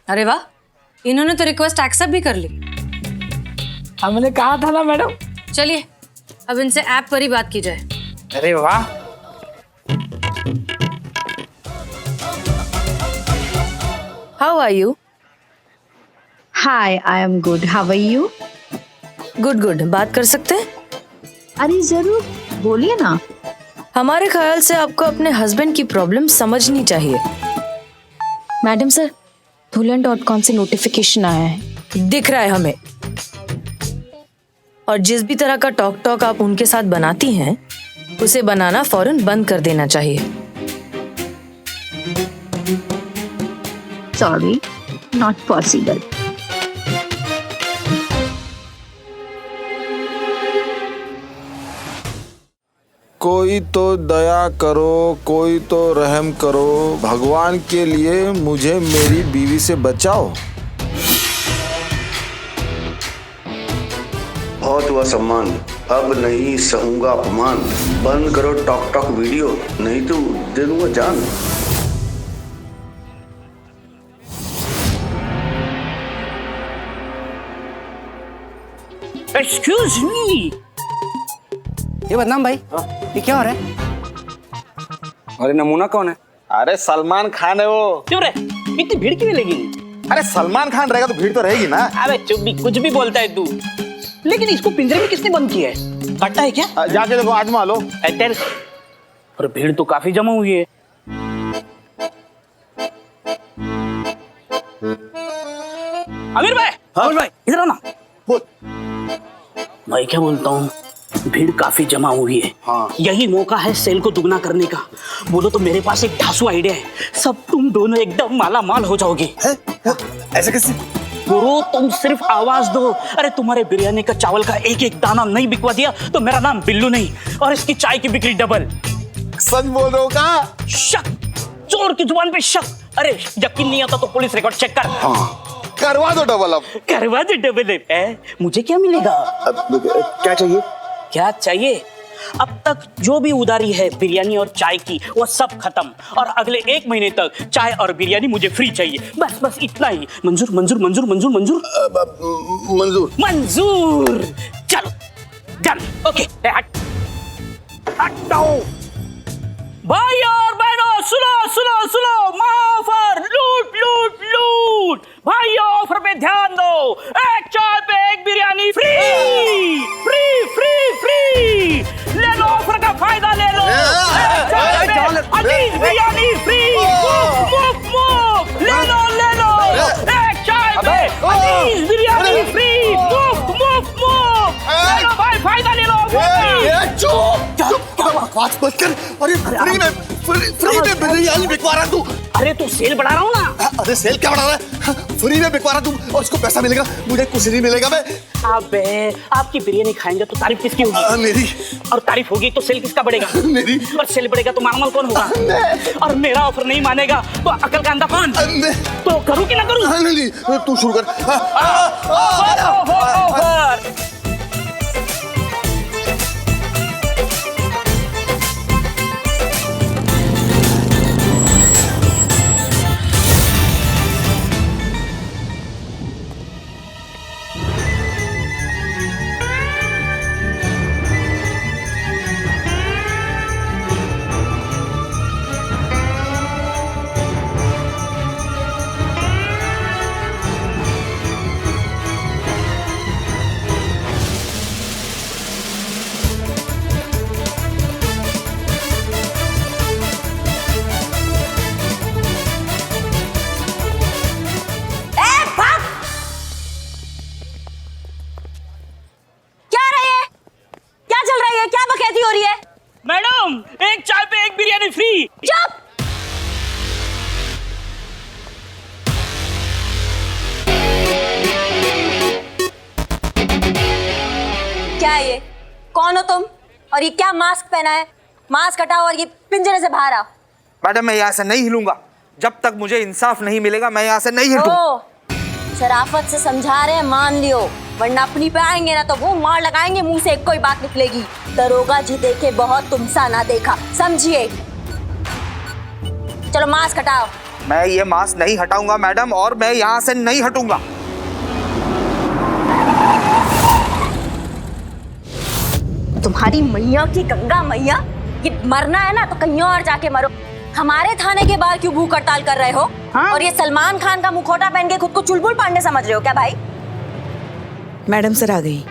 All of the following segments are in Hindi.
अरे वाह, इन्होंने तो रिक्वेस्ट एक्सेप्ट भी कर ली। हमने कहा था ना मैडम। चलिए अब इनसे ऐप पर ही बात की जाए। अरे वाह। How are you? Hi, I am good, how are you? Good good. बात कर सकते हैं? अरे जरूर, बोलिए ना। हमारे ख्याल से आपको अपने हस्बैंड की प्रॉब्लम समझनी चाहिए। मैडम सर, धुलन.com से नोटिफिकेशन आया है। दिख रहा है हमें। और जिस भी तरह का टॉक टॉक आप उनके साथ बनाती हैं, उसे बनाना फौरन बंद कर देना चाहिए। Sorry, not possible. कोई तो दया करो, कोई तो रहम करो, भगवान के लिए मुझे मेरी बीवी से बचाओ। बहुत हुआ सम्मान, अब नहीं सहूंगा अपमान। बंद करो टॉक टॉक वीडियो, नहीं तो दे दूंगा जान। Excuse me. ये बदनाम भाई, ये क्या हो रहा है? अरे नमूना कौन है? अरे सलमान खान है वो। क्यों रे, इतनी भीड़ क्यों लगी? अरे सलमान खान रहेगा तो भीड़ तो रहेगी ना। अबे चुप भी, कुछ भी बोलता है तू। लेकिन इसको पिंजरे में किसने बंद किया है? काटा है क्या? जाके देखो, आजमा लो। और भीड़ तो काफी जमा हुई है। आमिर भाई, आमिर भाई इधर आओ ना। बोल। मैं क्या बोलता हूँ, भीड़ काफी जमा हुई है। हाँ। यही मौका है सेल को दुगना करने का। बोलो तो मेरे पास एक ढासू आइडिया है, सब तुम दोनों एकदम माला माल हो जाओगे। ऐसे कैसे? गुरु तुम सिर्फ आवाज दो। अरे तुम्हारे बिरयानी का चावल का एक एक दाना नहीं बिकवा दिया तो मेरा नाम बिल्लू नहीं, और इसकी चाय की बिक्री डबल। सच बोल रहे हो का? शक, चोर की जुबान पे शक। अरे यकीन नहीं आता तो पुलिस रिकॉर्ड चेक कर। हाँ, करवा दो डबल। अब करवा दे डबल। मुझे क्या मिलेगा? क्या चाहिए? क्या चाहिए? अब तक जो भी उधारी है बिरयानी और चाय की, वो सब खत्म, और अगले 1 महीने तक चाय और बिरयानी मुझे फ्री चाहिए। बस बस इतना ही। मंजूर मंजूर मंजूर मंजूर मंजूर मंजूर। मंजूर। चलो डन। ओके, हट हटाओ। भाई और बहनों सुनो सुनो सुनो, ऑफर लूट लूट लूट। भाई ऑफर पे ध्यान दो, एक चाय पे एक biryani free free free free. ले लो ऑफर का फायदा, ले लो। एक चाय पे अजीज बिरयानी फ्री, मुफ्त मुफ्त मुफ्त। ले लो ले लो, एक चाय पे अजीज बिरयानी फ्री, मुफ्त मुफ्त मुफ्त। ले लो भाई, फायदा ले लो। बात मत कर। अरे फ्री में बिरयानी बिकवा रहा तू। अरे तू सेल बढ़ा रहा हूँ ना। अरे सेल क्या बढ़ा रहा है? फ्री में बिकवा रहा तू, और उसको पैसा मिलेगा, मुझे कुछ नहीं मिलेगा। मैं अबे आपकी बिरयानी खाएंगे तो तारीफ किसकी होगी? मेरी। और तारीफ होगी तो सेल किसका बढ़ेगा? मेरी। और सेल बढ़ेगा तो मालामाल कौन होगा? और मेरा ऑफर नहीं मानेगा तो अकल का अंधा कौन? तो करूँ कि ना करूँ? नहीं, तू शुरू कर। ऑफर। मैडम एक चाय पे एक बिरयानी फ्री। चुप। क्या है ये? कौन हो तुम? और ये क्या मास्क पहना है? मास्क हटाओ और ये पिंजरे से बाहर आओ। मैडम मैं यहाँ से नहीं हिलूंगा, जब तक मुझे इंसाफ नहीं मिलेगा मैं यहाँ से नहीं हिलूंगा। ओ, शराफत से समझा रहे हैं, मान लियो, वरना अपनी पे आएंगे ना तो वो मार लगाएंगे, मुंह से कोई बात निकलेगी। दरोगा जी देखे बहुत, तुमसा ना देखा, समझिए। चलो मास्क हटाओ। मैं ये मास्क नहीं हटाऊंगा मैडम, और मैं यहाँ से नहीं हटूंगा। तुम्हारी मैया की गंगा मैया, ये मरना है ना तो कहीं और जाके मरो। हमारे थाने के बाहर क्यों भूख हड़ताल कर रहे हो? हाँ? और ये सलमान खान का मुखौटा पहन के खुद को चुलबुल पांडे समझ रहे हो क्या भाई? मैडम सर आ गई।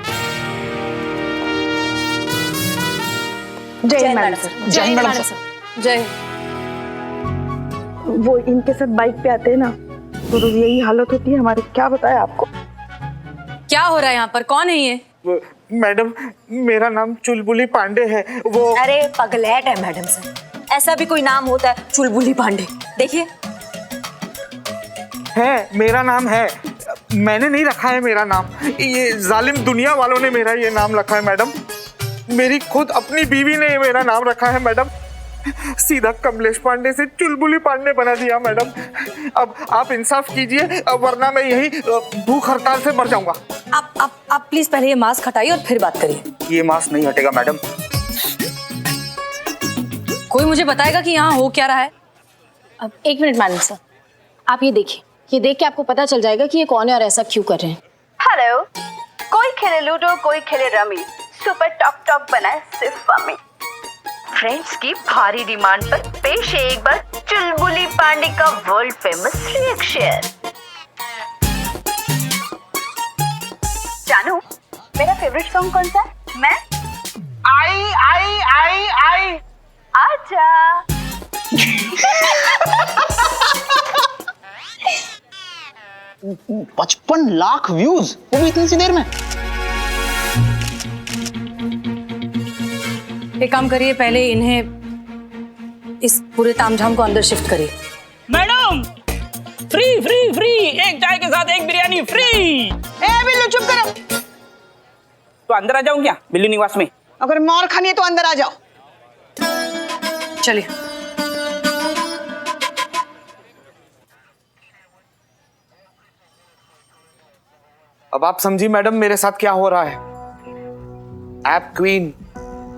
जय मैडम सर। जय मैडम सर। जय। वो इनके साथ बाइक पे आते हैं ना, तो रोज यही हालत होती है हमारी। क्या बताया आपको? क्या हो रहा है यहाँ पर? कौन है ये? मैडम मेरा नाम चुलबुली पांडे है। वो अरे पगलेट है मैडम सर, ऐसा भी कोई नाम होता है चुलबुली पांडे? देखिए है, मेरा नाम है, मैंने नहीं रखा है मेरा नाम, ये जालिम दुनिया वालों ने मेरा ये नाम रखा है मैडम। मेरी खुद अपनी बीवी ने मेरा नाम रखा है मैडम। सीधा कमलेश पांडे से चुलबुली पांडे बना दिया मैडम। अब आप इंसाफ कीजिए, वरना मैं यही भूख हड़ताल से मर जाऊंगा। आप प्लीज पहले ये मास्क हटाइए और फिर बात करिए। ये मास्क नहीं हटेगा मैडम। कोई मुझे बताएगा कि यहाँ हो क्या रहा है? अब 1 मिनट मैडम सर, आप ये देखिए, ये देख के आपको पता चल जाएगा कि ये कौन है और ऐसा क्यों कर रहे हैं। हेलो, कोई खेले लूडो, कोई खेले रमी, सुपर टॉक टॉक बनाए सिर्फ मम्मी। फ्रेंड्स की भारी डिमांड पर पेश है एक बार चुलबुली पांडे का वर्ल्ड फेमस रिएक्शन। जानू, मेरा फेवरेट सॉन्ग कौन सा है? मैं आई आई आई आई आजा। 55 लाख व्यूज, वो भी इतनी सी देर में। एक काम करिए, पहले इन्हें इस पूरे तामझाम को अंदर शिफ्ट करिए। मैडम फ्री फ्री फ्री, एक चाय के साथ एक बिरयानी फ्री। ए बिल्लू चुप करो। तो अंदर आ जाऊं क्या बिल्लू निवास में? अगर मार खानी है तो अंदर आ जाओ। चलिए। अब आप समझी मैडम मेरे साथ क्या हो रहा है। App queen,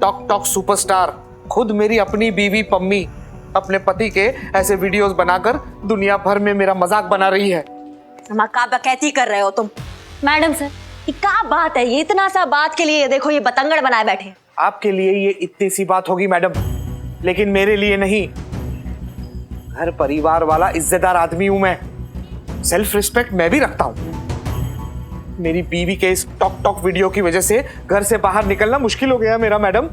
talk talk superstar, खुद मेरी अपनी बीवी पम्मी अपने पति के ऐसे वीडियोस बनाकर दुनिया भर में मेरा मजाक बना रही है। का बकैती कर रहे हो तुम। मैडम सर, ये क्या बात है? ये इतना सा बात के लिए देखो ये बतंगड़ बनाए बैठे। आपके लिए ये इतनी सी बात होगी मैडम, लेकिन मेरे लिए नहीं। घर परिवार वाला इज्जतदार आदमी हूं मैं, सेल्फ रिस्पेक्ट मैं भी रखता हूं। मेरी बीवी के इस टॉक टॉक वीडियो की वजह से घर से बाहर निकलना मुश्किल हो गया मेरा मैडम।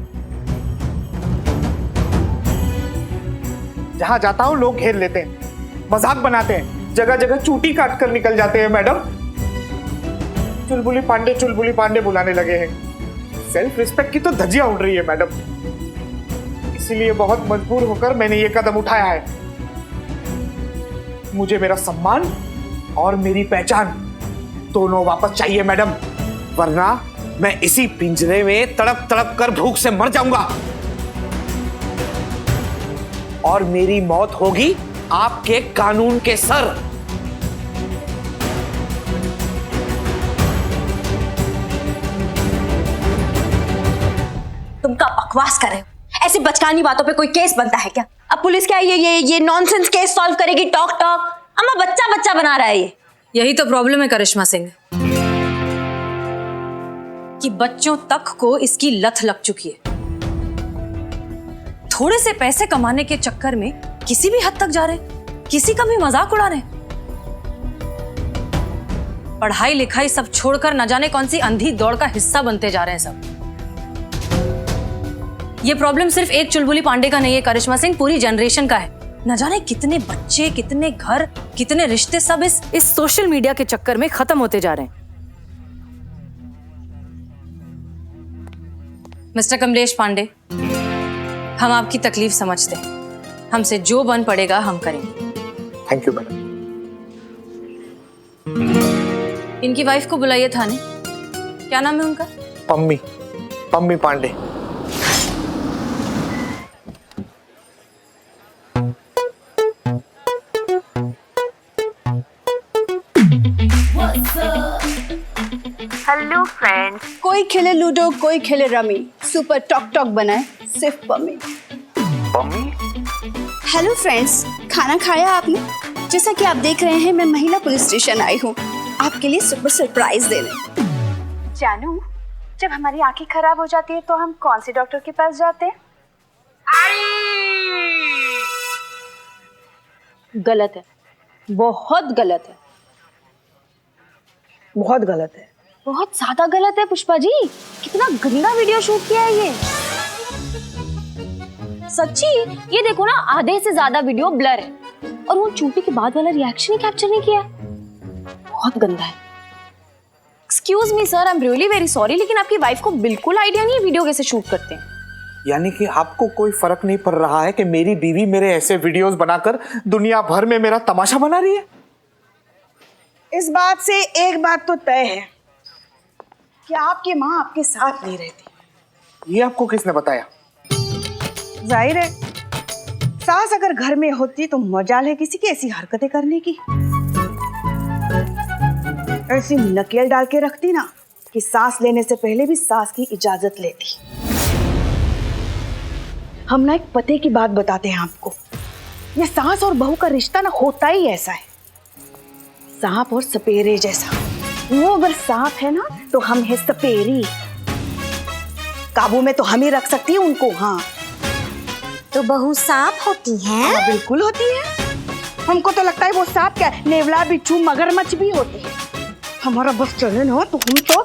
जहां जाता हूं लोग घेर लेते हैं, मजाक बनाते हैं, जगह जगह चूटी काट कर निकल जाते हैं मैडम। चुलबुली पांडे बुलाने लगे हैं। सेल्फ रिस्पेक्ट की तो धज्जियां उड़ रही है मैडम। इसीलिए बहुत मजबूर होकर मैंने ये कदम उठाया है। मुझे मेरा सम्मान और मेरी पहचान दोनों वापस चाहिए मैडम, वरना मैं इसी पिंजरे में तड़प तड़प कर भूख से मर जाऊंगा और मेरी मौत होगी आपके कानून के सर। तुम क्या बकवास कर रहे हो? ऐसी बचकानी बातों पे कोई केस बनता है क्या? अब पुलिस क्या ये नॉनसेंस केस सॉल्व करेगी? टॉक टॉक अम्मा बच्चा बच्चा बना रहा है ये। यही तो प्रॉब्लम है करिश्मा सिंह, कि बच्चों तक को इसकी लत लग चुकी है। थोड़े से पैसे कमाने के चक्कर में किसी भी हद तक जा रहे, किसी का भी मजाक उड़ा रहे। पढ़ाई लिखाई सब छोड़कर न जाने कौन सी अंधी दौड़ का हिस्सा बनते जा रहे हैं सब। ये प्रॉब्लम सिर्फ एक चुलबुली पांडे का नहीं है करिश्मा सिंह, पूरी जनरेशन का है। न जाने कितने बच्चे, कितने घर, कितने रिश्ते सब इस सोशल मीडिया के चक्कर में खत्म होते जा रहे हैं। मिस्टर कमलेश पांडे, हम आपकी तकलीफ समझते हैं। हमसे जो बन पड़ेगा हम करेंगे। Thank you madam. इनकी वाइफ को बुलाइए थाने। क्या नाम है उनका? पम्मी पांडे। हेलो फ्रेंड्स, कोई खेले लूडो, कोई खेले रमी, सुपर टॉक टॉक बनाए सिर्फ पम्मी। पम्मी? हेलो फ्रेंड्स, खाना खाया आपने? जैसा कि आप देख रहे हैं, मैं महिला पुलिस स्टेशन आई हूँ आपके लिए सुपर सरप्राइज देने। जानू, जब हमारी आंखें खराब हो जाती है तो हम कौन से डॉक्टर के पास जाते हैं? गलत है, बहुत गलत है, बहुत गलत है। बहुत ज्यादा गलत है पुष्पा जी। कितना गंदा वीडियो शूट किया है ये। सच्ची, ये देखो ना, आधे से ज्यादा वीडियो ब्लर है और वो चूटी के बाद वाला रिएक्शन ही कैप्चर नहीं किया। बहुत गंदा है। Excuse me sir, I am really very sorry, लेकिन आपकी वाइफ को बिल्कुल आइडिया नहीं है वीडियो कैसे शूट करते हैं। यानी कि आपको कोई फर्क नहीं पड़ रहा है कि मेरी बीवी मेरे ऐसे वीडियोस बनाकर दुनिया भर में मेरा तमाशा बना रही है? इस बात से एक बात तो तय है कि आपकी माँ आपके साथ नहीं रहती। ये आपको किसने बताया? जाहिर है, सास अगर घर में होती तो मजाल है किसी की ऐसी हरकतें करने की। ऐसी नकेल डाल के रखती ना कि सांस लेने से पहले भी सास की इजाजत लेती। हम ना एक पते की बात बताते हैं आपको। ये सास और बहू का रिश्ता ना होता ही ऐसा है, सांप और सपेरे जैसा। वो अगर सांप है ना तो हम है सपेरी। काबू में तो हम ही रख सकती है उनको। हाँ, तो बहू सांप होती है? हाँ, बिल्कुल होती है। हमको तो लगता है वो सांप क्या, नेवला, बिच्छू, मगरमच्छ भी होती है। हमारा बस चले ना तो हम तो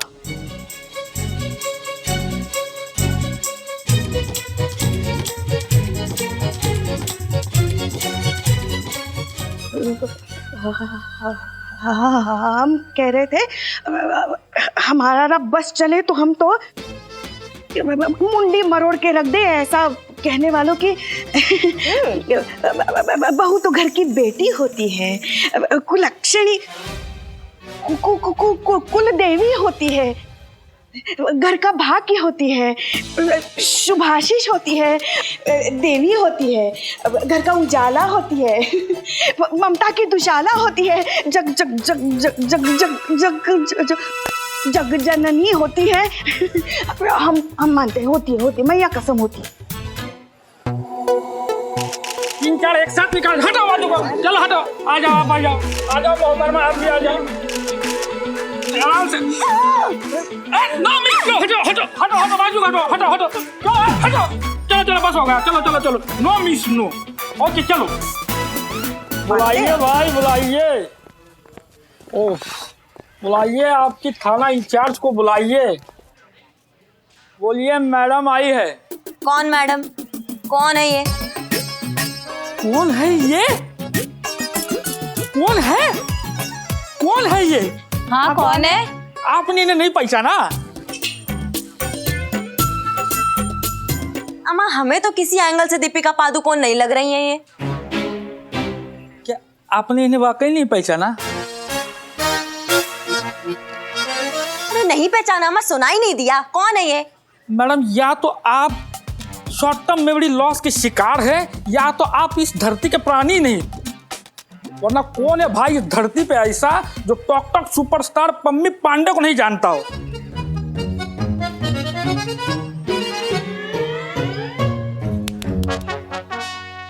हम कह रहे थे हमारा बस चले तो हम तो मुंडी मरोड़ के रख दे, ऐसा कहने वालों की। बहू तो घर की बेटी होती है, कुलक्षणी, कुल देवी होती है, घर का भाग्य होती है, शुभाशीष होती है, देवी होती है, घर का उजाला होती है, ममता की दुशाला होती है, जग जग जग जग जग जग जग जग जग जननी होती है। हम मानते हैं होती है, मैया कसम होती है। 3-4 एक साथ निकाल, हटो बाजू को, चलो हटो, आ जाओ आप, आ जाओ मोहतरमा, आप भी आ जाओ आराम से। नो मिस, नो, हटो बाजू, हटो, चलो बस हो गया, चलो, नो मिस, नो। ओके चलो, बुलाइए भाई, बुलाइए। ओह, बुलाइए आपकी थाना इंचार्ज को बुलाइए। बोलिए मैडम आई है। कौन मैडम? कौन है ये? कौन है ये? कौन है ये? हाँ, कौन है? आपने इन्हें नहीं पहचाना? अम्मा, हमें तो किसी एंगल से दीपिका पादुकोण नहीं लग रही है ये। क्या आपने इन्हें वाकई नहीं पहचाना? अरे नहीं पहचाना अम्मा, सुनाई नहीं दिया। कौन है ये? मैडम, या तो आप शॉर्ट टर्म मेमोरी लॉस के शिकार है, या तो आप इस धरती के प्राणी नहीं। वरना कौन है भाई इस धरती पे ऐसा जो talk talk superstar Pammi Pandey को नहीं जानता हो?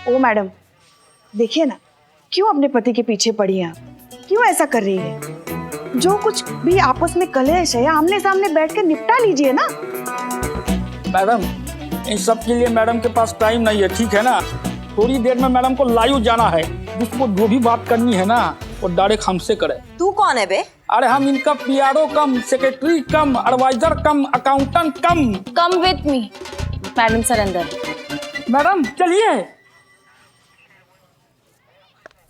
ओ मैडम, देखिए ना, क्यों अपने पति के पीछे पड़ी हैं? क्यों ऐसा कर रही है? जो कुछ भी आपस में कलेश है, आमने सामने बैठ कर निपटा लीजिए ना। मैडम, इन सब के लिए मैडम के पास टाइम नहीं है, ठीक है ना? थोड़ी देर में मैडम को लाइव जाना है। जिसको जो भी बात करनी है ना, वो डायरेक्ट हमसे करे। तू कौन है बे? अरे हम इनका PRO cum, secretary cum, adviser cum, accountant cum. Come with me. Madam sir अंदर। मैडम चलिए।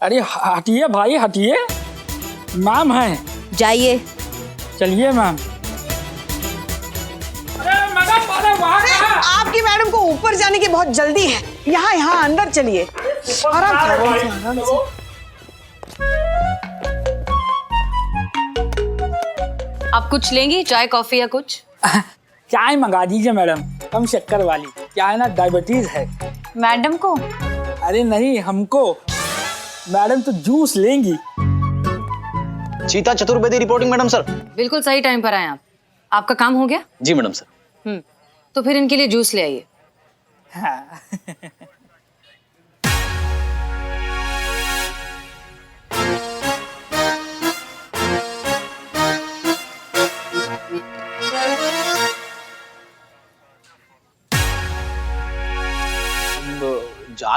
अरे हटिए भाई, हटिए। मैम है, जाइए। चलिए मैम। अरे मैडम, अरे वहाँ आपकी मैडम को ऊपर जाने की बहुत जल्दी है। यहाँ अंदर चलिए, आराम से। आप कुछ लेंगी, चाय कॉफी या कुछ? चाय मंगा दीजिए मैडम, कम शक्कर वाली। क्या है ना, डायबिटीज है। मैडम को? अरे नहीं, हमको। मैडम तो जूस लेंगी। चीता चतुर्वेदी रिपोर्टिंग मैडम सर। बिल्कुल सही टाइम पर आए आप। आपका काम हो गया? जी मैडम सर। तो फिर इनके लिए जूस ले आइए। हाँ।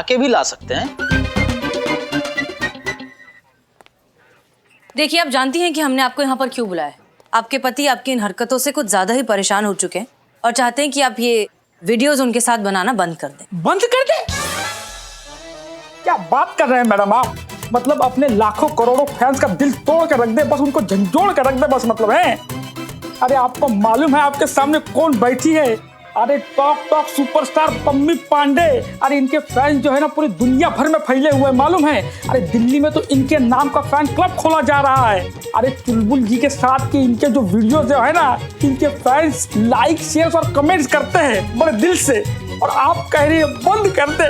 के भी ला सकते हैं। देखिए, आप जानती हैं कि हमने आपको यहाँ पर क्यों बुलाया है। आपके पति आपकी इन हरकतों से कुछ ज्यादा ही परेशान हो चुके हैं और चाहते हैं कि आप ये वीडियोस उनके साथ बनाना बंद कर दें। बंद कर दे? क्या बात कर रहे हैं मैडम आप? मतलब अपने लाखों करोड़ों फैंस का दिल तोड़ के रख दे, बस उनको झंझोड़ के रख दे बस, मतलब है? अरे आपको मालूम है आपके सामने कौन बैठी है? अरे टॉक सुपरस्टार पम्मी पांडे। अरे इनके फैंस जो है ना पूरी दुनिया भर में फैले हुए हैं, मालूम है? अरे दिल्ली में तो इनके नाम का फैन क्लब खोला जा रहा है। अरे चुलबुल जी के साथ के इनके जो वीडियो जो है ना, इनके फैंस लाइक शेयर और कमेंट्स करते हैं बड़े दिल से, और आप कह रही है बंद कर दे।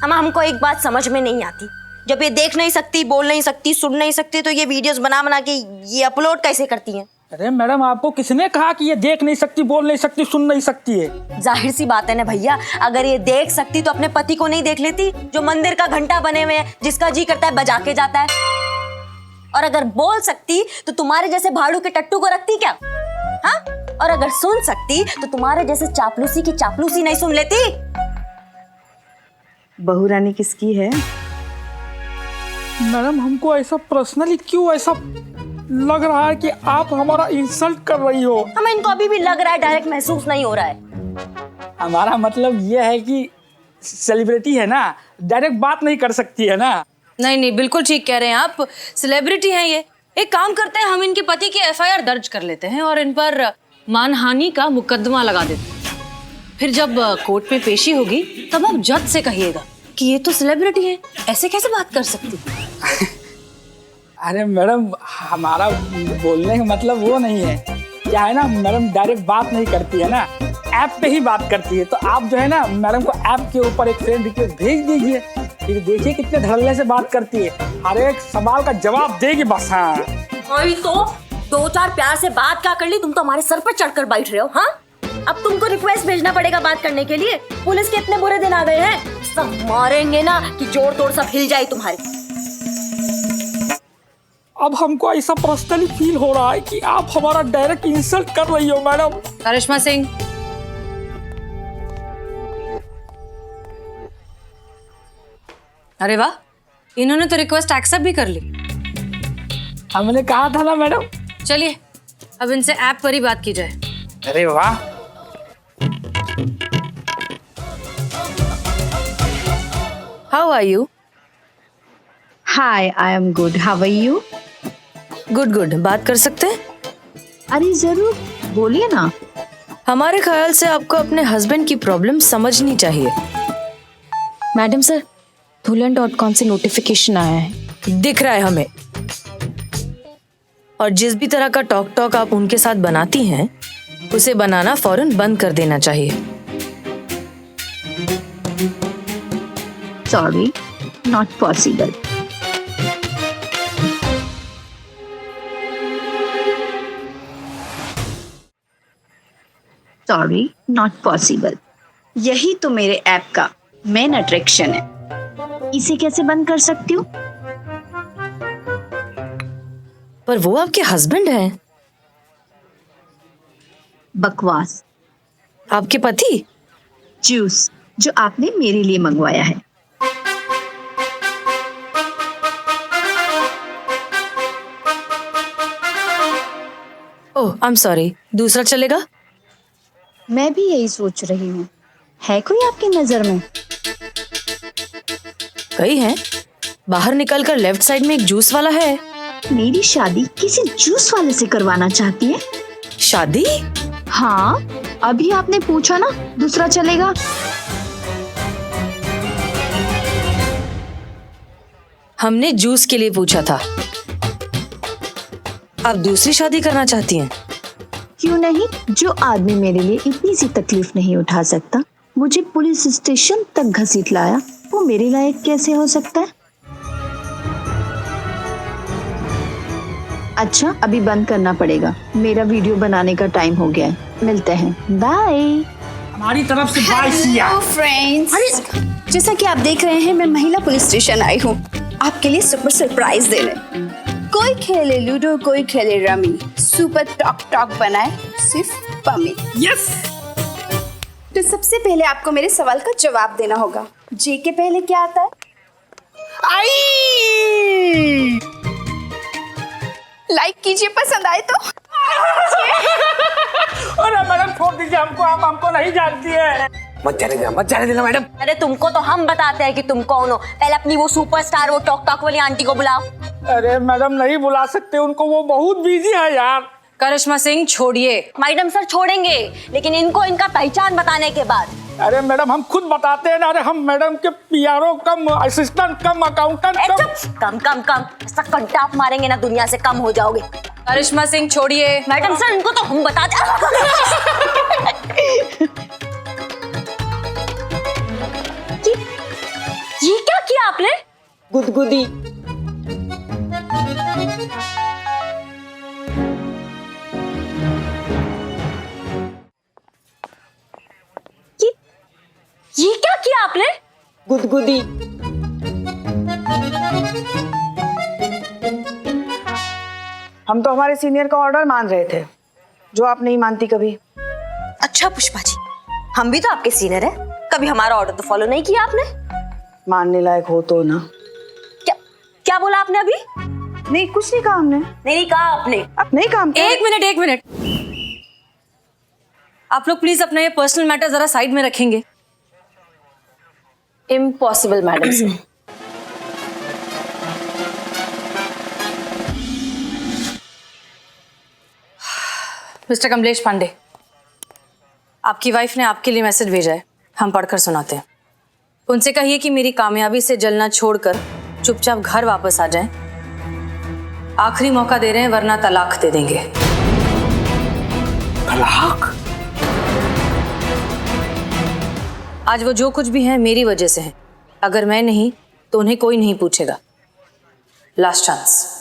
हमको एक बात समझ में नहीं आती, जब ये देख नहीं सकती, बोल नहीं सकती, सुन नहीं सकती, तो ये वीडियोस बना बना के ये अपलोड कैसे करती हैं? अरे मैडम, आपको किसने कहा कि ये देख नहीं सकती, बोल नहीं सकती, सुन नहीं सकती है? जाहिर सी बात है ना भैया, अगर ये देख सकती तो अपने पति को नहीं देख लेती, जो मंदिर का घंटा बने हुए है, जिसका जी करता है बजा के जाता है? और अगर बोल सकती तो तुम्हारे जैसे भाड़ू के टट्टू को रखती क्या? हाँ? और अगर सुन सकती तो तुम्हारे जैसे चापलूसी की चापलूसी नहीं सुन लेती? बहू रानी किसकी है? मैडम, हमको ऐसा पर्सनली क्यों ऐसा लग रहा है कि आप हमारा इंसल्ट कर रही हो? हमें इनको अभी भी लग रहा है, डायरेक्ट महसूस नहीं हो रहा है। हमारा मतलब ये है कि सेलिब्रिटी है ना, डायरेक्ट बात नहीं कर सकती है ना। नहीं, बिल्कुल ठीक कह रहे हैं आप, सेलिब्रिटी हैं ये। एक काम करते हैं, हम इनके पति की एफआईआर दर्ज कर लेते हैं और इन पर मानहानि का मुकदमा लगा देते हैं। फिर जब कोर्ट में पेशी होगी तब आप जज से कहिएगा कि ये तो सेलिब्रिटी है, ऐसे कैसे बात कर सकती? अरे मैडम, हमारा बोलने का मतलब वो नहीं है। क्या है ना मैडम, डायरेक्ट बात नहीं करती है ना, ऐप पे ही बात करती है। तो आप जो है ना मैडम को ऐप के ऊपर एक फ्रेंड रिक्वेस्ट भेज दीजिए, फिर देखिए कितने धड़ल्ले से बात करती है, हर एक सवाल का जवाब देगी बस। हाँ, वही तो, दो चार प्यार से बात क्या कर ली, तुम तो हमारे सर पर चढ़कर बैठ रहे हो। हाँ, अब तुमको रिक्वेस्ट भेजना पड़ेगा बात करने के लिए। पुलिस के इतने बुरे दिन आ गए हैं, सब मारेंगे ना कि जोड़ तोड़ सब हिल जाए तुम्हारे। अब हमको ऐसा पर्सनली फील हो रहा है कि आप हमारा डायरेक्ट इंसल्ट कर रही हो मैडम। करिश्मा सिंह, अरे वाह, इन्होंने तो रिक्वेस्ट एक्सेप्ट भी कर ली। हमने कहा था ना मैडम। चलिए अब इनसे ऐप पर ही बात की जाए। अरे वाह, how are you? Hi, I am good, how are you? Good, बात कर सकते हैं? अरे जरूर, बोलिए ना। हमारे ख्याल से आपको अपने हस्बैंड की प्रॉब्लम समझनी चाहिए। मैडम सर, धुलन.com से नोटिफिकेशन आया है। दिख रहा है हमें, और जिस भी तरह का टॉक आप उनके साथ बनाती हैं, उसे बनाना फौरन बंद कर देना चाहिए। Sorry, not possible. Sorry, not possible. यही तो मेरे ऐप का मेन अट्रैक्शन है। इसे कैसे बंद कर सकती हूँ? पर वो आपके हस्बैंड हैं। बकवास। आपके पति? जूस जो आपने मेरे लिए मंगवाया है। ओह, आई एम सॉरी, दूसरा चलेगा? मैं भी यही सोच रही हूँ। है कोई आपकी नजर में? कई हैं। बाहर निकलकर लेफ्ट साइड में एक जूस वाला है। मेरी शादी किसी जूस वाले से करवाना चाहती है? शादी? हाँ, अभी आपने पूछा ना दूसरा चलेगा। हमने जूस के लिए पूछा था। आप दूसरी शादी करना चाहती हैं? क्यों नहीं? जो आदमी मेरे लिए इतनी सी तकलीफ नहीं उठा सकता, मुझे पुलिस स्टेशन तक घसीट लाया, वो मेरे लायक कैसे हो सकता है? अच्छा, अभी बंद करना पड़ेगा, मेरा वीडियो बनाने का टाइम हो गया है। मिलते हैं, बाय। हमारी तरफ से बाय सिया। फ्रेंड्स, जैसा कि आप देख रहे हैं, मैं महिला पुलिस स्टेशन आई हूँ आपके लिए सुपर सरप्राइज देने। कोई खेले लूडो, कोई खेले रमी, सुपर टॉक टॉक बनाए सिर्फ पमी। यस, तो सबसे पहले आपको मेरे सवाल का जवाब देना होगा। जे के पहले क्या आता है? आई लाइक कीजिए, पसंद आए तो। अरे मैडम छोड़ दीजिए हमको, आप हमको नहीं जानती है। मत जाने देना मैडम। अरे तुमको तो हम बताते हैं कि तुम कौन हो। पहले अपनी वो सुपरस्टार वो टॉक टॉक वाली आंटी को बुलाओ। अरे मैडम नहीं बुला सकते उनको, वो बहुत बिजी है यार। करिश्मा सिंह छोड़िए। मैडम सर छोड़ेंगे, लेकिन इनको इनका पहचान बताने के बाद। अरे मैडम हम खुद बताते हैं ना। अरे हम मैडम के पीआरओ कम, असिस्टेंट कम, अकाउंटेंट कम। कम ऐसा कंटा आप मारेंगे ना दुनिया से कम हो जाओगे। करिश्मा सिंह छोड़िए। मैडम सर इनको तो हम बताते। ये क्या किया आपने? गुदगुदी। ये क्या किया आपने? गुदगुदी। हम तो हमारे सीनियर का ऑर्डर मान रहे थे, जो आप नहीं मानती कभी। अच्छा पुष्पा जी, हम भी तो आपके सीनियर हैं, कभी हमारा ऑर्डर तो फॉलो नहीं किया आपने। मानने लायक हो तो ना। क्या बोला आपने अभी? नहीं कुछ नहीं कहा हमने। नहीं कहा आपने। अब नहीं काम। एक मिनट, आप लोग प्लीज अपना ये पर्सनल मैटर जरा साइड में रखेंगे। इम्पॉसिबल मैडम से। मिस्टर कमलेश पांडे, आपकी वाइफ ने आपके लिए मैसेज भेजा है, हम पढ़कर सुनाते हैं। उनसे कहिए कि मेरी कामयाबी से जलना छोड़कर चुपचाप घर वापस आ जाएं। आखिरी मौका दे रहे हैं वरना तलाक दे देंगे। तलाक? आज वो जो कुछ भी है मेरी वजह से है। अगर मैं नहीं तो उन्हें कोई नहीं पूछेगा। Last chance.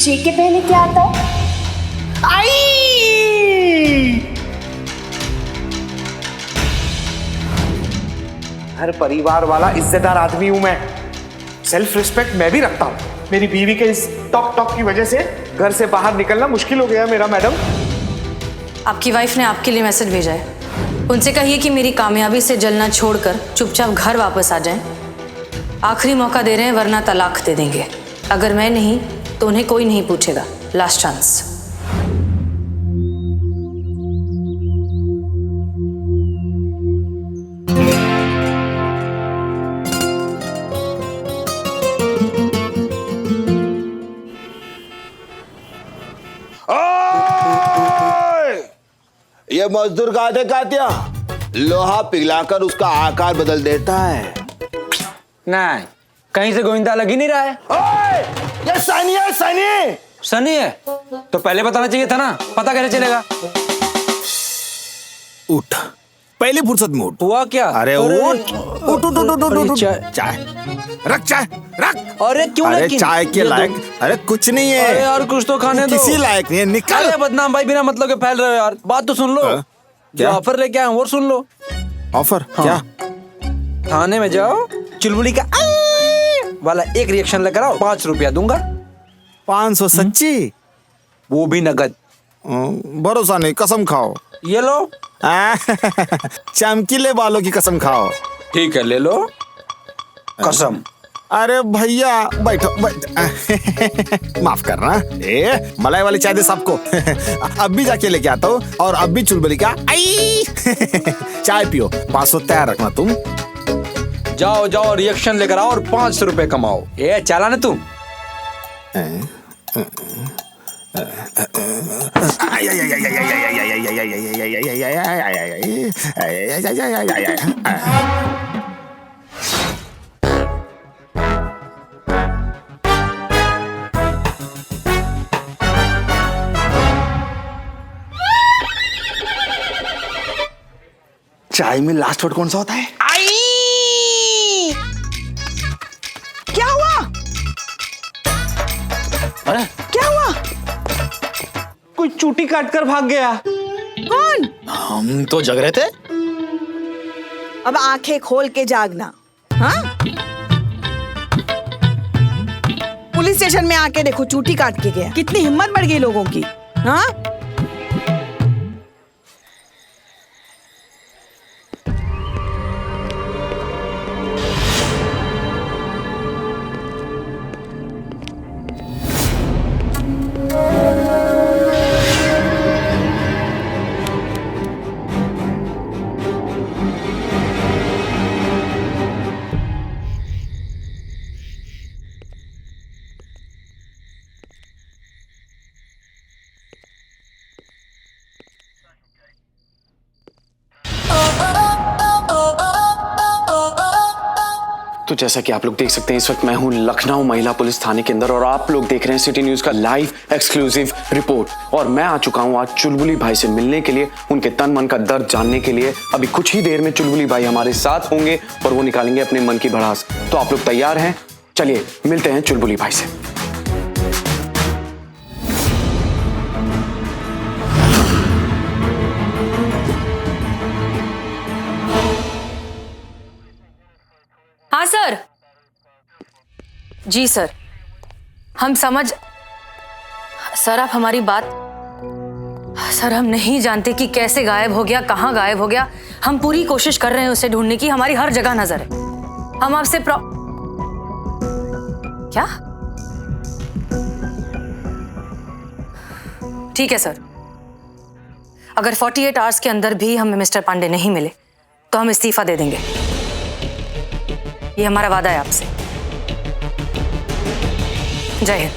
जे के पहले क्या आता है? हर परिवार वाला इज्जतदार आदमी हूं मैं। सेल्फ रिस्पेक्ट मैं भी रखता हूं। मेरी बीवी के इस टॉक टॉक की वजह से घर से बाहर निकलना मुश्किल हो गया मेरा मैडम। आपकी वाइफ ने आपके लिए मैसेज भेजा है। उनसे कहिए कि मेरी कामयाबी से जलना छोड़कर चुपचाप घर वापस आ जाएं। आखिरी मौका दे रहे हैं वरना तलाक दे देंगे। अगर मैं नहीं तो उन्हें कोई नहीं पूछेगा। Last chance. ये मजदूर काटे कातिया लोहा पिघलाकर उसका आकार बदल देता है। नहीं, कहीं से गोविंदा लग ही नहीं रहा है। ओए, ये सनी है, सनी। सनी है तो पहले बताना चाहिए था ना, पता कैसे चलेगा? उठ, पहली फुर्सत में उठ। हुआ क्या? अरे उठ उठ उठ उठ उठ उठ। चाय रख, चाय रख। अरे क्यों? अरे चाय के लायक? अरे कुछ नहीं है। अरे यार कुछ तो खाने दो। किसी लायक नहीं है, निकल। अरे बदनाम भाई, बिना मतलब के फैल रहे हो यार। बात तो सुन लो। जो ऑफर लेके आए वो सुन लो। ऑफर? क्या? थाने में जाओ, चुलबुली का वाला एक रिएक्शन लेकर आओ, 5 रुपया दूंगा। 500 सच्ची? वो भी नगद। भरोसा नहीं, कसम खाओ। ये लो। चमकीले बालों की कसम खाओ। ठीक है, ले लो कसम। अरे भैया बैठो, बैठ। माफ करना। ए मलाई वाली चाय दे सबको। अब भी जाके लेके आता हूँ और अब भी चुलबुली का आई। चाय पियो, 500 तैयार रखना तुम। जाओ जाओ, रिएक्शन लेकर आओ और 500 रुपए कमाओ। ये चला ना तुम। चाय में लास्ट वर्ड कौन सा होता है? आई! क्या हुआ? अरे क्या हुआ? कोई चूटी काट कर भाग गया। कौन? हम तो जग रहे थे। अब आंखें खोल के जागना। हाँ? पुलिस स्टेशन में आके देखो, चूटी काट के गया। कितनी हिम्मत बढ़ गई लोगों की। हाँ? तो जैसा कि आप लोग देख सकते हैं, इस वक्त मैं हूं लखनऊ महिला पुलिस थाने के अंदर और आप लोग देख रहे हैं सिटी न्यूज का लाइव एक्सक्लूसिव रिपोर्ट। और मैं आ चुका हूं आज चुलबुली भाई से मिलने के लिए, उनके तन मन का दर्द जानने के लिए। अभी कुछ ही देर में चुलबुली भाई हमारे साथ होंगे और वो निकालेंगे अपने मन की भड़ास। तो आप लोग तैयार हैं? चलिए मिलते हैं चुलबुली भाई से। हाँ सर। जी सर, हम समझ। सर आप हमारी बात। सर हम नहीं जानते कि कैसे गायब हो गया, कहाँ गायब हो गया। हम पूरी कोशिश कर रहे हैं उसे ढूंढने की, हमारी हर जगह नजर है। हम आपसे क्या? ठीक है सर, अगर 48 आवर्स के अंदर भी हमें मिस्टर पांडे नहीं मिले तो हम इस्तीफा दे देंगे। ये हमारा वादा है आपसे। जय हिंद।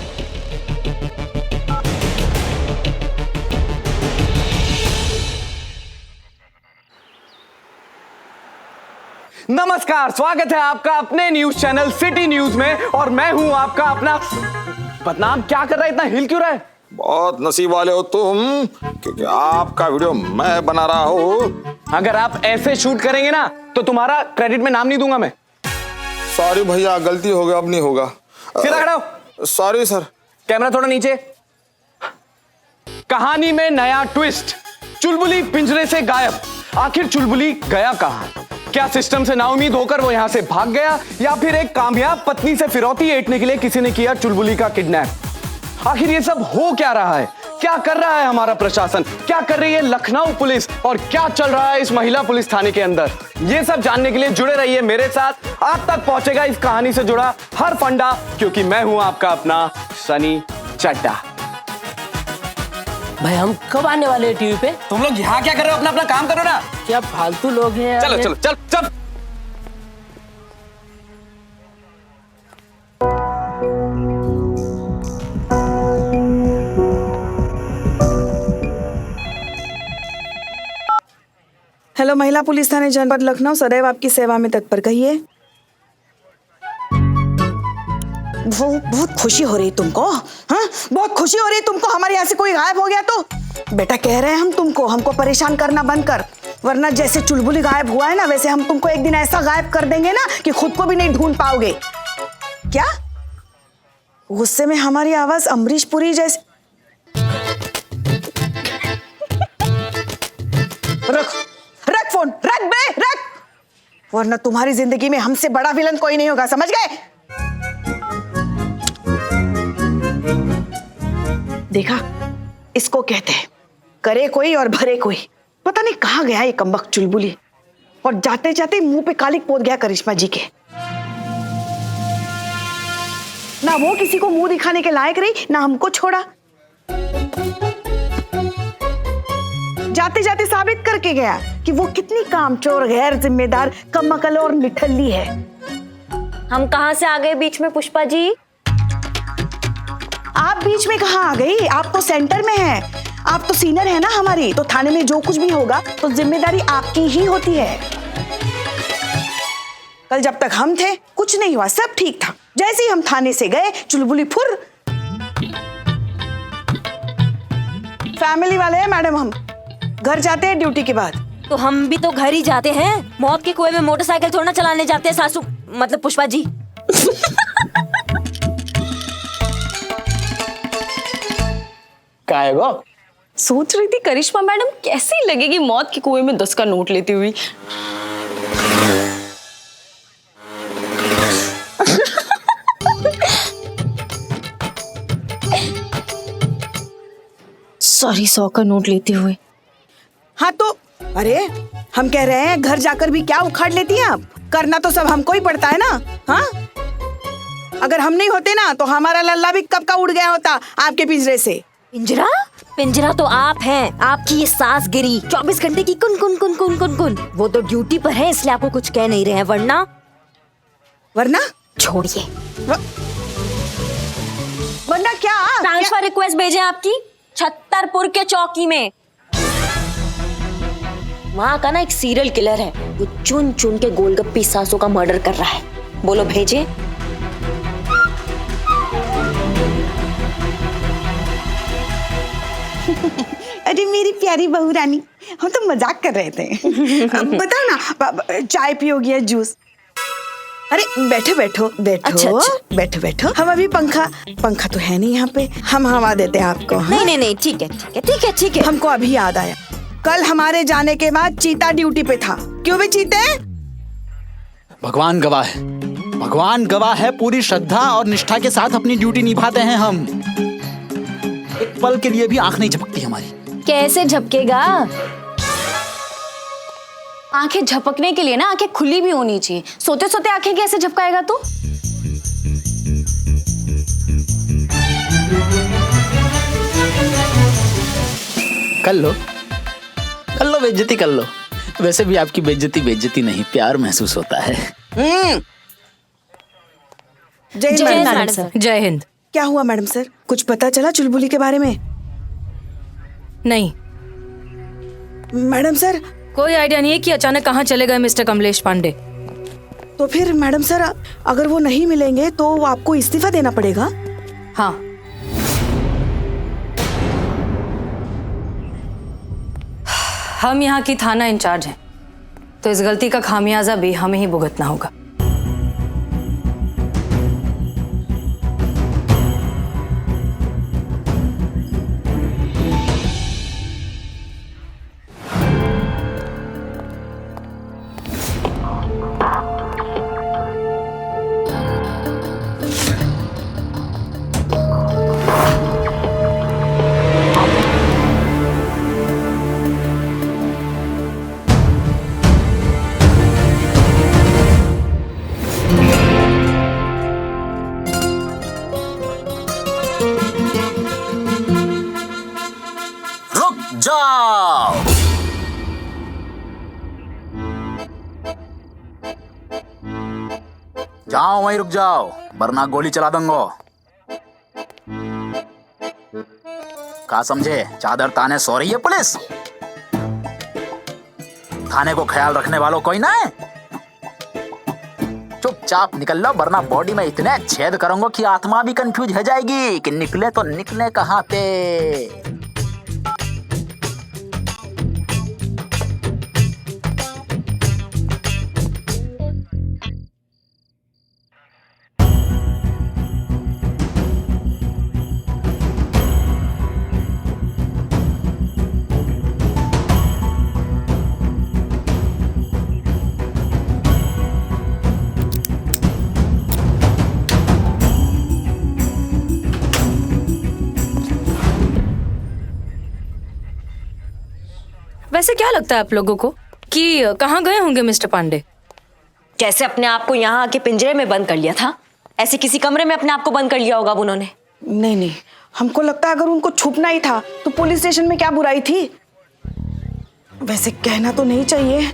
नमस्कार, स्वागत है आपका अपने न्यूज चैनल सिटी न्यूज में और मैं हूं आपका अपना बदनाम। क्या कर रहा है, इतना हिल क्यों रहा है? बहुत नसीब वाले हो तुम, क्योंकि आपका वीडियो मैं बना रहा हूँ। अगर आप ऐसे शूट करेंगे ना तो तुम्हारा क्रेडिट में नाम नहीं दूंगा मैं। सॉरी भैया, गलती हो गया, अब नहीं होगा। सीधा खड़ा हो। Sorry sir. कैमरा थोड़ा नीचे। कहानी में नया ट्विस्ट, चुलबुली पिंजरे से गायब। आखिर चुलबुली गया कहां? क्या सिस्टम से नाउमीद होकर वो यहां से भाग गया, या फिर एक कामयाब पत्नी से फिरौती ऐंठने के लिए किसी ने किया चुलबुली का किडनैप? आखिर ये सब हो क्या रहा है? क्या कर रहा है हमारा प्रशासन? क्या कर रही है लखनऊ पुलिस? और क्या चल रहा है इस महिला पुलिस थाने के अंदर? ये सब जानने के लिए जुड़े रहिए मेरे साथ। आप तक पहुंचेगा इस कहानी से जुड़ा हर फंडा, क्योंकि मैं हूं आपका अपना सनी चड्डा। भाई हम कब आने वाले हैं टीवी पे? तुम लोग यहाँ क्या कर रहे हो? अपना अपना काम करो ना। क्या फालतू लोग हैं। चलो चलो चल चल। हेलो, महिला पुलिस थाने जनपद लखनऊ सदैव आपकी सेवा में तत्पर। कहिए। वो बहुत खुशी हो रही तुमको? हाँ, बहुत खुशी हो रही तुमको हमारे यहाँ से कोई गायब हो गया तो? बेटा कह रहे हैं हम तुमको, हमको परेशान करना बंद कर, वरना जैसे चुलबुली गायब हुआ है ना, वैसे हम तुमको एक दिन ऐसा गायब कर देंगे ना कि खुद को भी नहीं ढूंढ पाओगे। क्या? गुस्से में हमारी आवाज अमरीश पुरी जैसी। रख फोन, रख बे, रख, वरना तुम्हारी जिंदगी में हमसे बड़ा विलन कोई नहीं होगा, समझ गए? देखा, इसको कहते हैं करे कोई और भरे कोई। पता नहीं कहां गया ये कमबख्त चुलबुली, और जाते जाते मुंह पे कालिक पोत गया करिश्मा जी के। ना वो किसी को मुंह दिखाने के लायक रही, ना हमको छोड़ा। जाते जाते साबित करके गया कि वो कितनी कामचोर, गैर जिम्मेदार, कमअकल और निठल्ली है। हम कहां से आ गए बीच में पुष्पा जी? आप बीच में कहां आ गई? आप तो सेंटर में हैं। आप तो सीनियर है ना हमारी, तो थाने में जो कुछ भी होगा तो जिम्मेदारी आपकी ही होती है। कल जब तक हम थे कुछ नहीं हुआ, सब ठीक था। जैसे ही हम थाने से गए, चुलबुली फुर। फैमिली वाले हैं मैडम, हम घर जाते हैं ड्यूटी के बाद। तो हम भी तो घर ही जाते हैं। मौत के कुएं में मोटरसाइकिल थोड़ा ना चलाने जाते हैं सासू, मतलब पुष्पा जी। काय गो? सोच रही थी करिश्मा मैडम कैसी लगेगी मौत के कुएं में 10 का नोट लेती हुई। सॉरी 100 का नोट लेते हुए। हाँ तो अरे हम कह रहे हैं घर जाकर भी क्या उखाड़ लेती हैं आप? करना तो सब हमको ही पड़ता है ना। हाँ, अगर हम नहीं होते ना तो हमारा लल्ला भी कब का उड़ गया होता आपके पिंजरे से। पिंजरा? पिंजरा तो आप हैं, आपकी ये सास गिरी 24 घंटे की कुन कुन कुन कुन कुन कुन। वो तो ड्यूटी पर है इसलिए आपको कुछ कह नहीं रहे हैं, वरना छोड़िए। वरना क्या? ट्रांसफर रिक्वेस्ट भेजे आपकी छतरपुर के चौकी में। वहाँ का ना एक सीरियल किलर है, वो चुन चुन के गोलगप्पी सासों का मर्डर कर रहा है। बोलो भेजे? अरे मेरी प्यारी बहू रानी, हम तो मजाक कर रहे थे। बताओ ना, चाय पियोगी या जूस? अरे बैठो बैठो बैठो। अच्छा। बैठो बैठो। हम अभी पंखा तो है नहीं यहाँ पे, हम हवा देते हैं आपको। हाँ? नहीं ठीक है ठीक है ठीक है ठीक है। हमको अभी याद आया, कल हमारे जाने के बाद चीता ड्यूटी पे था। क्यों भी चीते? भगवान गवाह है, भगवान गवाह है, पूरी श्रद्धा और निष्ठा के साथ अपनी ड्यूटी निभाते हैं हम। एक पल के लिए भी आंख नहीं झपकती हमारी। कैसे झपकेगा? आंखें झपकने के लिए ना आंखें खुली भी होनी चाहिए। सोते सोते आंखें कैसे झपकाएगा तू? कर लो बेइज्जती कर लो। वैसे भी आपकी बेइज्जती नहीं, प्यार महसूस होता है। जय हिंद मैडम सर। जय हिंद। क्या हुआ मैडम सर, कुछ पता चला चुलबुली के बारे में? नहीं मैडम सर, कोई आइडिया नहीं है कि अचानक कहाँ चले गए मिस्टर कमलेश पांडे। तो फिर मैडम सर अगर वो नहीं मिलेंगे तो आपको इस्तीफा देना पड़ेगा। हाँ, हम यहाँ की थाना इंचार्ज हैं, तो इस गलती का खामियाजा भी हमें ही भुगतना होगा। जाओ। जाओ वहीं रुक जाओ, वरना गोली चला दूंगा। कहा समझे? चादर ताने सो रही है पुलिस। थाने को ख्याल रखने वालों कोई ना है। चुपचाप निकल लो, वरना बॉडी में इतने छेद करूंगा कि आत्मा भी कंफ्यूज हो जाएगी कि निकले तो निकले कहाँ पे। वैसे क्या लगता है आप लोगों को कि कहाँ गए होंगे मिस्टर पांडे? जैसे अपने आप को यहाँ आके पिंजरे में बंद कर लिया था, ऐसे किसी कमरे में अपने आप को बंद कर लिया होगा उन्होंने। नहीं, हमको लगता है अगर उनको छुपना ही था तो पुलिस स्टेशन में क्या बुराई थी। वैसे कहना तो नहीं चाहिए,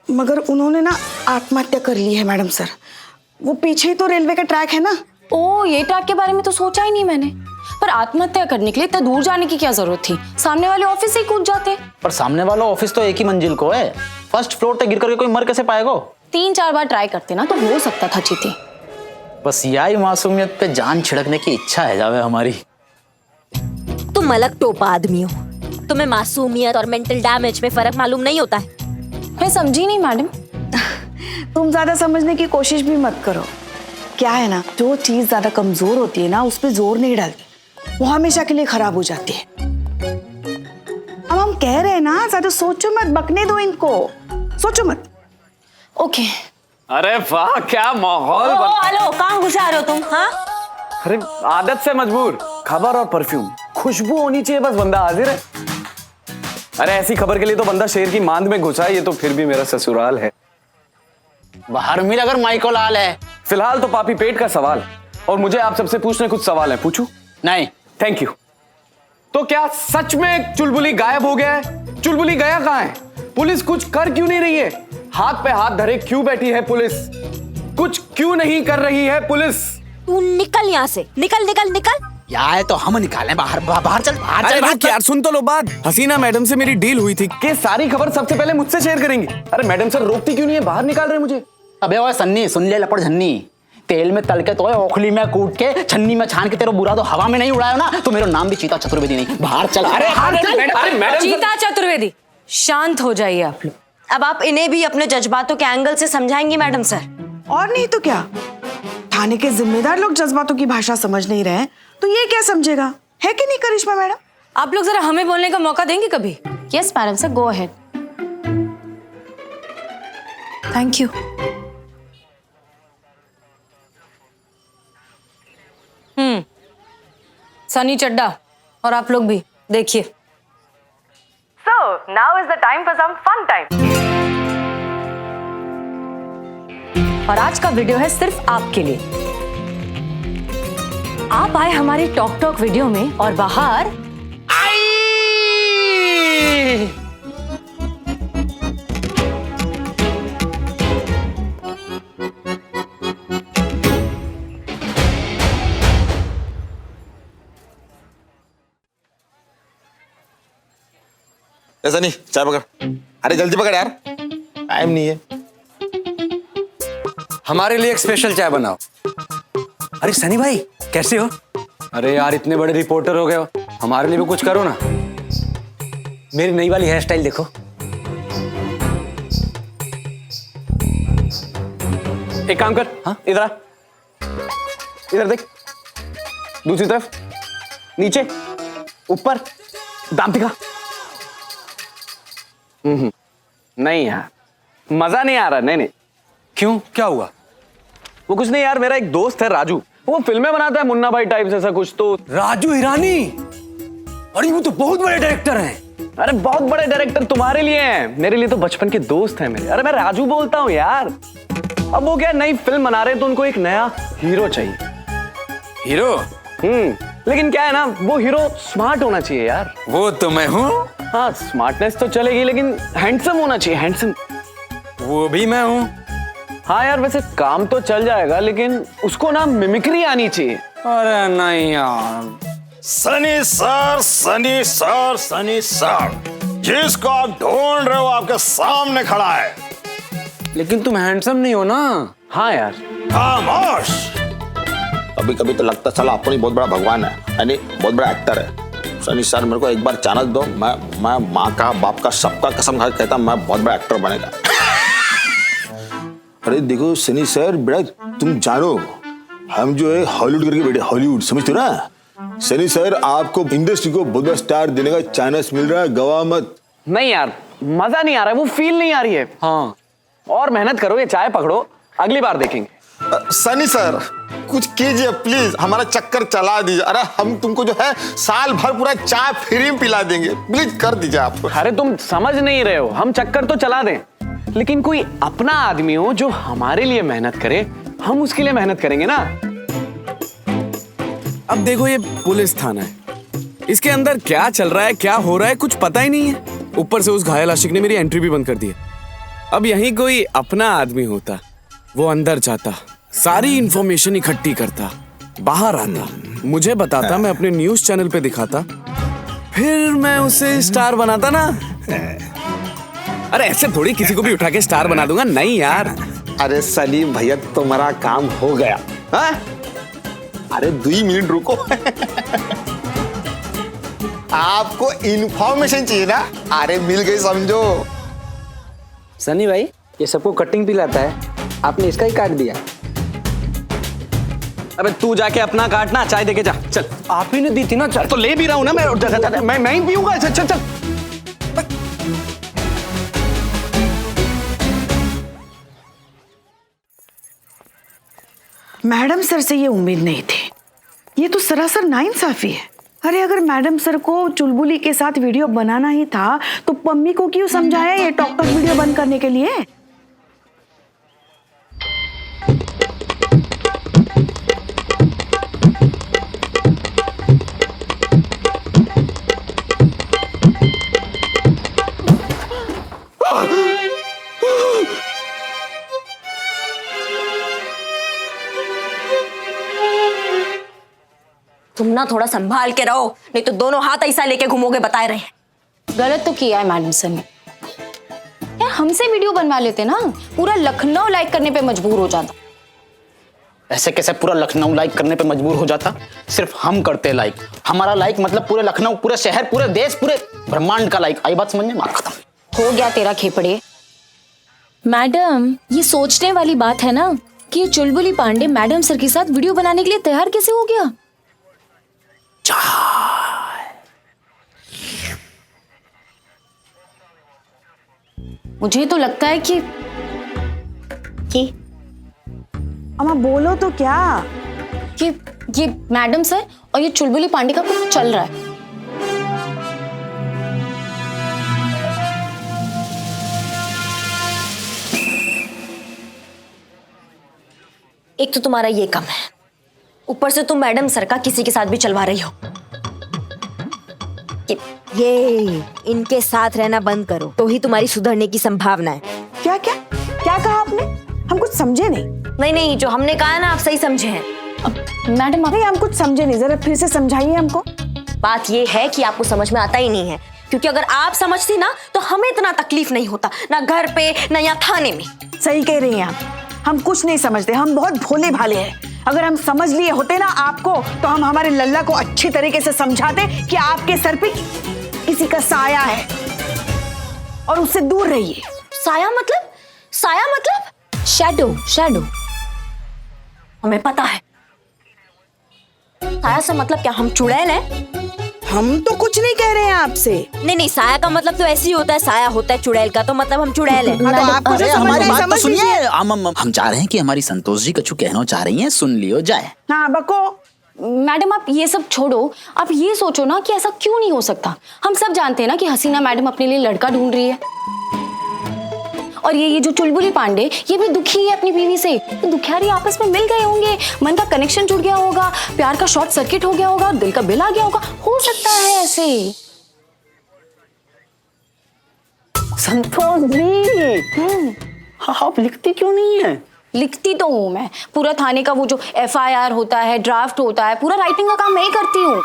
मगर उन्होंने ना आत्महत्या कर ली है मैडम सर। वो पीछे ही तो रेलवे का ट्रैक है ना। ओ, ये ट्रैक के बारे में तो सोचा ही नहीं मैंने। पर आत्महत्या करने के लिए इतना दूर जाने की क्या जरूरत थी? सामने वाले ऑफिस से ही कूद जाते। पर सामने वाला ऑफिस तो एक ही मंजिल को है, फर्स्ट फ्लोर तक गिर करके कोई मर कैसे पाएगा? 3-4 बार ट्राई करते ना तो हो सकता था चीते। बस यही मासूमियत पे जान छिड़कने की इच्छा है जावे हमारी। तुम अलग टोपा आदमी हो, तुम्हें मासूमियत और मेंटल डैमेज में फर्क मालूम नहीं होता है? मैं समझी नहीं मैडम। तुम ज्यादा समझने की कोशिश भी मत करो। क्या है ना, जो चीज ज्यादा कमजोर होती है ना, उस पर जोर नहीं डालते, वो हमेशा के लिए खराब हो जाती है। अब हम कह रहे हैं ना, ज्यादा सोचो मत, बकने दो इनको, सोचो मत। ओके। अरे वाह, क्या माहौल हेलो, कहाँ घुसा रहे हो तुम? हाँ, अरे आदत से मजबूर। खबर और परफ्यूम, खुशबू होनी चाहिए, बस बंदा हाजिर है। अरे ऐसी खबर के लिए तो बंदा शेर की मांद में घुसा है, ये तो फिर भी मेरा ससुराल है। बाहर मिल अगर माइको लाल है। फिलहाल तो पापी पेट का सवाल, और मुझे आप सबसे पूछने कुछ सवाल है, पूछूं? नहीं। Thank you. तो क्या सच में चुलबुली गायब हो गया है? चुलबुली गया कहां है? पुलिस कुछ कर क्यों नहीं रही है? हाथ पे हाथ धरे क्यों बैठी है पुलिस? कुछ क्यों नहीं कर रही है पुलिस? तू निकल यहाँ से, निकल निकल निकल। यार तो हम निकालें, बाहर बाहर चल, बाहर अरे चल। रुक यार, सुन तो लो बात। हसीना मैडम से मेरी डील हुई थी कि सारी खबर सबसे पहले मुझसे शेयर करेंगी। अरे मैडम सर रोकती क्यों नहीं है? बाहर निकाल रहे मुझे। अबे ओए सन्नी, सुन ले लपड़ झन्नी, तेल में तल के तो ओखली में कूट के छन्नी में छान के तेरा बुरा तो हवा में नहीं उड़ाया ना, तो मेरा नाम भी चीता चतुर्वेदी नहीं। बाहर चल। अरे मैडम, चीता चतुर्वेदी, शांत हो जाइए आप लोग। अब आप इन्हें भी अपने जज्बातों के एंगल से समझाएंगी मैडम सर? और नहीं तो क्या, थाने के जिम्मेदार लोग जज्बातों की भाषा समझ नहीं रहे हैं, तो ये क्या समझेगा? है कि नहीं करिश्मा मैडम? आप लोग जरा हमें बोलने का मौका देंगे कभी? Yes madam sir, go ahead. Thank you. Sunny Chadha और आप लोग भी देखिए। So now is the time for some fun time. और आज का वीडियो है सिर्फ आपके लिए। आप आए हमारी टॉक टॉक वीडियो में और बाहर ऐसा नहीं, चाय पकड़। अरे जल्दी पकड़ यार, टाइम नहीं है। हमारे लिए एक स्पेशल चाय बनाओ। अरे सनी भाई कैसे हो? अरे यार इतने बड़े रिपोर्टर हो गए हो, हमारे लिए भी कुछ करो ना। मेरी नई वाली हेयर स्टाइल देखो। एक काम कर, हाँ इधर आ, इधर देख, दूसरी तरफ, नीचे, ऊपर, दाम दिखा। नहीं यार, मजा नहीं आ रहा। नहीं नहीं। क्यों, क्या हुआ? वो कुछ नहीं यार, मेरा एक दोस्त है राजू, वो फिल्में बनाता है मुन्ना भाई टाइप ऐसा कुछ। तो राजू हिरानी? अरे वो तो बहुत बड़े डायरेक्टर हैं। अरे बहुत बड़े डायरेक्टर तुम्हारे लिए हैं, मेरे लिए तो बचपन के दोस्त हैं मेरे। अरे मैं राजू बोलता हूँ यार। अब वो क्या नई फिल्म बना रहे हैं तो उनको एक नया हीरो चाहिए। हीरो? लेकिन क्या है ना, वो हीरो स्मार्ट होना चाहिए यार। वो तो मैं हूँ। हाँ स्मार्टनेस तो चलेगी, लेकिन हैंडसम होना चाहिए, हैंडसम। वो भी मैं हूँ। हाँ यार वैसे काम तो चल जाएगा, लेकिन उसको ना मिमिक्री आनी चाहिए। अरे नहीं यार। Sunny sir, Sunny sir, Sunny sir, जिसको आप ढूंढ रहे हो आपके सामने खड़ा है। लेकिन तुम हैंडसम नहीं हो ना। हाँ यार। खामोश। कभी कभी तो लगता चला आपको नहीं बहुत बड़ा भगवान है, यानी बहुत बड़ा एक्टर है। सनी सर मेरे को एक बार चांस दो, मैं माँ का बाप का सबका कसम खा के कहता मैं बहुत बड़ा एक्टर बनेगा। अरे देखो सनी सर, बेटा तुम जानो हम जो है हॉलीवुड करके बैठे, हॉलीवुड समझते हो ना। सनी सर आपको इंडस्ट्री को बहुत बड़ा स्टार देने का चांस मिल रहा है, गवा मत। नहीं यार मजा नहीं आ रहा है, वो फील नहीं आ रही है। हाँ और मेहनत करो, ये चाय पकड़ो, अगली बार देखेंगे। सनी सर कुछ कीजिए प्लीज, हमारा चक्कर चला दीजिए। अरे हम तुमको जो है साल भर पूरा चाय फ्री में पिला देंगे, प्लीज कर दीजिए आप। अरे तुम समझ नहीं रहे हो, हम चक्कर तो चला दें, लेकिन कोई अपना आदमी हो जो हमारे लिए मेहनत करे, हम उसके लिए मेहनत करेंगे ना। अब देखो ये पुलिस थाना है, इसके अंदर क्या चल रहा है, क्या हो रहा है, कुछ पता ही नहीं है। ऊपर से उस घायल आशिक ने मेरी एंट्री भी बंद कर दी है। अब यहीं कोई अपना आदमी होता, वो अंदर जाता, सारी इंफॉर्मेशन इकट्ठी करता, बाहर आता, मुझे बताता, मैं अपने न्यूज चैनल पे दिखाता, फिर मैं उसे स्टार बनाता ना। अरे ऐसे थोड़ी किसी को भी उठा के स्टार बना दूंगा, नहीं यार। अरे सलीम भैया तुम्हारा काम हो गया। हाँ? अरे 2 मिनट रुको। आपको इन्फॉर्मेशन चाहिए ना? अरे मिल गई समझो। सनी भाई, ये सबको कटिंग पिलाता है, आपने इसका ही काट दिया। अबे तू जाके अपना काटना, चाय देके जा। चल। आप ही ने दी थी ना चाय। तो ले भी रहा हूं ना मैं ही पीऊंगा। चल चल चल। मैडम सर से ये उम्मीद नहीं थी। ये तो सरासर नाइंसाफी है। अरे अगर मैडम सर को चुलबुली के साथ वीडियो बनाना ही था तो पम्मी को क्यों समझाया ये टॉक टॉक वीडियो बंद करने के लिए? तुम ना थोड़ा संभाल के रहो, नहीं तो दोनों हाथ ऐसा लेके घूमोगे, बताए रहे। गलत तो किया है मैडम सर ने। यार हमसे वीडियो बनवा लेते ना, पूरा लखनऊ लाइक करने पे मजबूर हो जाता। ऐसे कैसे पूरा लखनऊ लाइक करने पे मजबूर हो जाता? सिर्फ हम करते लाइक। हमारा लाइक मतलब पूरे लखनऊ, पूरे शहर, पूरे देश, पूरे ब्रह्मांड का लाइक। आई बात समझ में? बात खत्म। हो गया तेरा खेपड़े। मैडम, ये सोचने वाली बात है ना कि ये चुलबुली पांडे मैडम सर के साथ वीडियो बनाने के लिए तैयार कैसे हो गया? मुझे तो लगता है कि अम्मा बोलो तो क्या कि ये मैडम सर और ये चुलबुली पांडे का कुछ चल रहा है। एक तो तुम्हारा ये कम है, ऊपर से तुम मैडम सर का किसी के साथ भी चलवा रही हो। ये इनके साथ रहना बंद करो तो ही तुम्हारी सुधरने की संभावना है। क्या क्या क्या कहा आपने? हम कुछ समझे नहीं। नहीं, जो हमने कहा ना आप सही समझे हैं। मैडम नहीं, हम कुछ समझे नहीं, जरा फिर से समझाइए हमको। बात ये है कि आपको समझ में आता ही नहीं है, क्योंकि अगर आप समझती ना तो हमें इतना तकलीफ नहीं होता, ना घर पे ना यहाँ थाने में। सही कह रही हैं आप, हम कुछ नहीं समझते, हम बहुत भोले भाले हैं। अगर हम समझ लिए होते ना आपको तो हम हमारे लल्ला को अच्छी तरीके से समझाते कि आपके सर पे किसी का साया है और उससे दूर रहिए। साया मतलब? साया मतलब शैडो। हमें पता है। साया से मतलब क्या हम चुड़ैल हैं? हम तो कुछ नहीं कह रहे हैं आपसे। नहीं, साया का मतलब तो ऐसे ही होता है, साया होता है चुड़ैल का, तो मतलब हम चुड़ैल हैं। अरे हमारी बात तो सुनिए। हम चाह रहे हैं कि हमारी संतोष जी कछु कहना चाह रही हैं, सुन लियो जाए। हाँ बको। मैडम आप ये सब छोड़ो, आप ये सोचो ना कि ऐसा क्यों नहीं हो सकता। हम सब जानते हैं ना कि हसीना मैडम अपने लिए लड़का ढूंढ रही है, और ये जो चुलबुली पांडे ये भी दुखी है अपनी बीवी से। तो दुखियारी आपस में मिल गए होंगे, मन का कनेक्शन जुड़ गया होगा, प्यार का शॉर्ट सर्किट हो गया होगा, दिल का बिल आ गया होगा। हो सकता है ऐसे। संतोष जी, आप लिखती क्यों नहीं है? लिखती तो हूँ मैं, पूरा थाने का वो जो FIR होता है, ड्राफ्ट होता है, पूरा राइटिंग का काम मैं ही करती हूँ।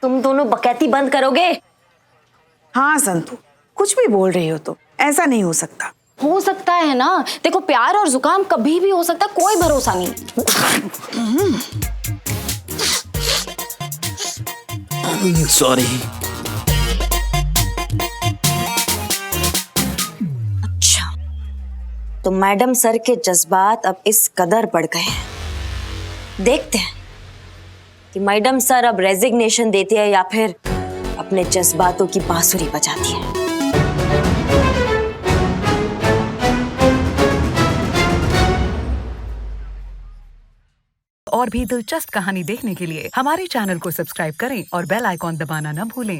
तुम दोनों बकैती बंद करोगे? हाँ संतू, कुछ भी बोल रही हो तो ऐसा नहीं हो सकता। हो सकता है ना, देखो प्यार और जुकाम कभी भी हो सकता है, कोई भरोसा नहीं। सॉरी। अच्छा, तो मैडम सर के जज्बात अब इस कदर बढ़ गए हैं। देखते हैं कि मैडम सर अब रेजिग्नेशन देती है या फिर अपने जज्बातों की बांसुरी बजाती है। और भी दिलचस्प कहानी देखने के लिए हमारे चैनल को सब्सक्राइब करें और बेल आइकॉन दबाना न भूलें।